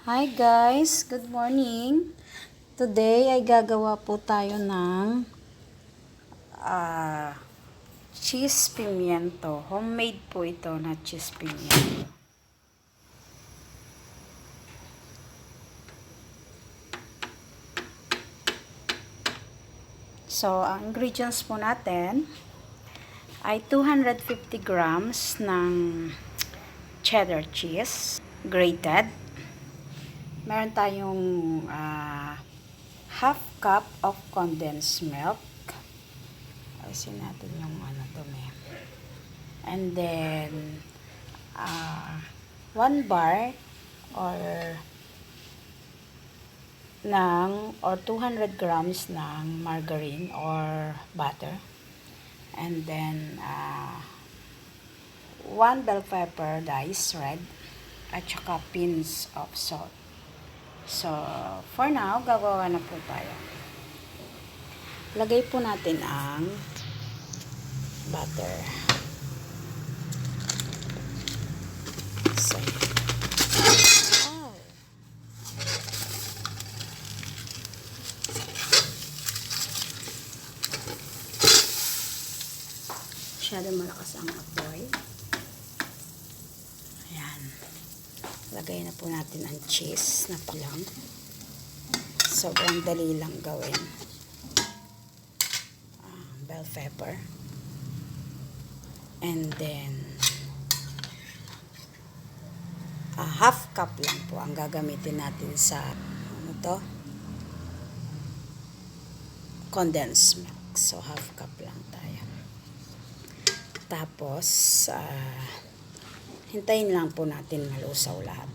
Hi guys, good morning. Today ay gagawa po tayo ng cheese pimiento. Homemade po ito na cheese pimiento. So, ang ingredients po natin ay 250 grams ng cheddar cheese, grated. Meron tayong half cup of condensed milk. Ayusin natin yung dumi. And then, 1 bar or 200 grams ng margarine or butter. And then, 1 bell pepper diced red at saka pins of salt. So, for now, gagawa na po tayo. Lagay po natin ang butter. So, masyado malakas ang apoy. Ayan. Lagay na po natin ang cheese na palang. Sobrang dali lang gawin. Bell pepper. And then, half cup lang po ang gagamitin natin sa condensed milk. So, half cup lang tayo. Tapos, hintayin lang po natin malusaw lahat.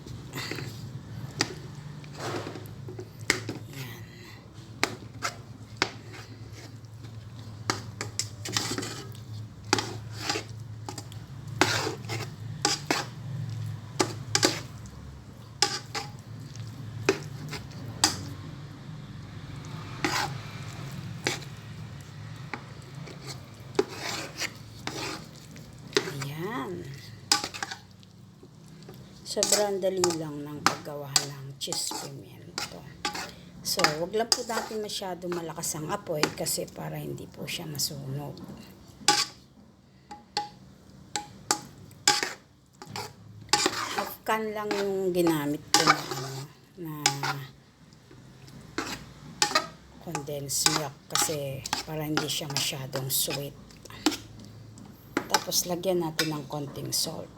Yan. Sobrang dali lang ng paggawa ng cheese pimiento. So, wag lang po natin masyado malakas ang apoy kasi para hindi po siya masunog. Half can lang yung ginamit ko na condensed milk kasi para hindi siya masyadong sweet. Tapos, lagyan natin ng konting salt.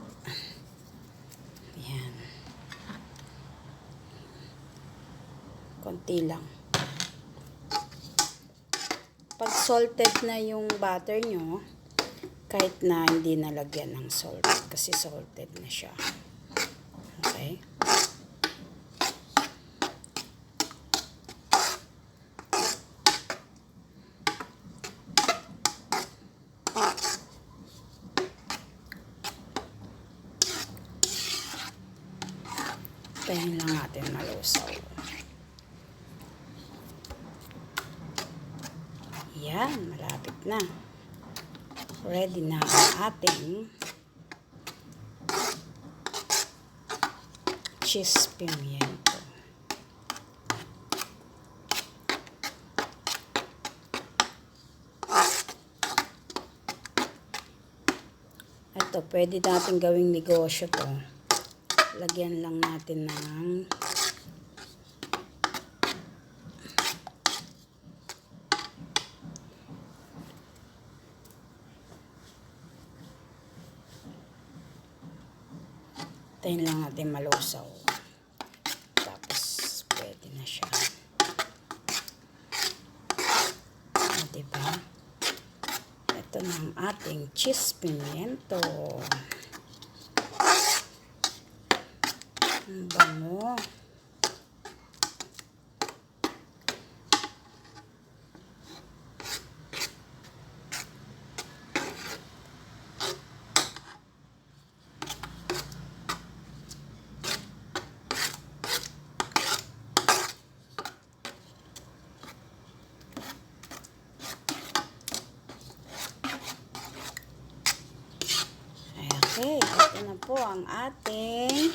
Ayan. Konti lang. Pag salted na yung butter nyo, kahit na hindi nalagyan ng salt, kasi salted na siya. Okay? Tayin lang natin malusaw. Yan, malapit na. Ready na ang ating cheese pimiento. Ito, pwede natin gawing negosyo to. Lagyan lang natin ng tayin lang natin malusaw. Tapos, pwede na siya. Diba? Ito na ang ating cheese pimiento. Ang bango. Okay, ito na po ang ating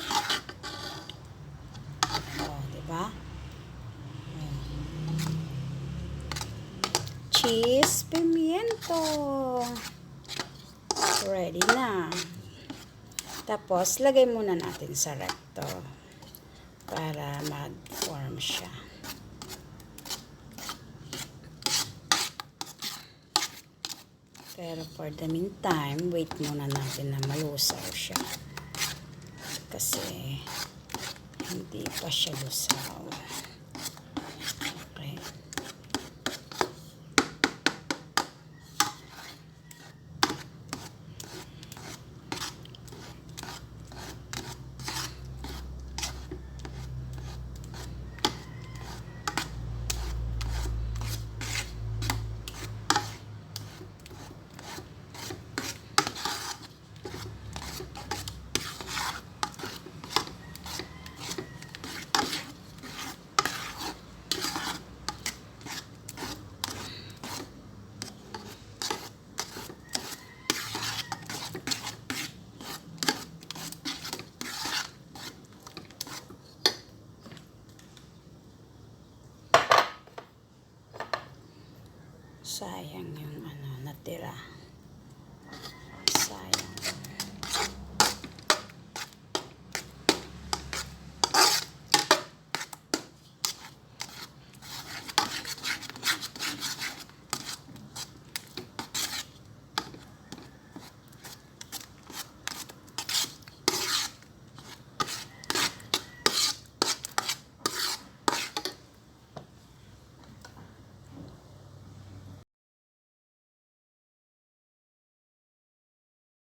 Diba? Cheese, pimiento. Ready na. Tapos, lagay muna natin sa recto para mag-form siya. Pero for the meantime, wait muna natin na malusaw siya. Kasi, hindi pa siya lusaw.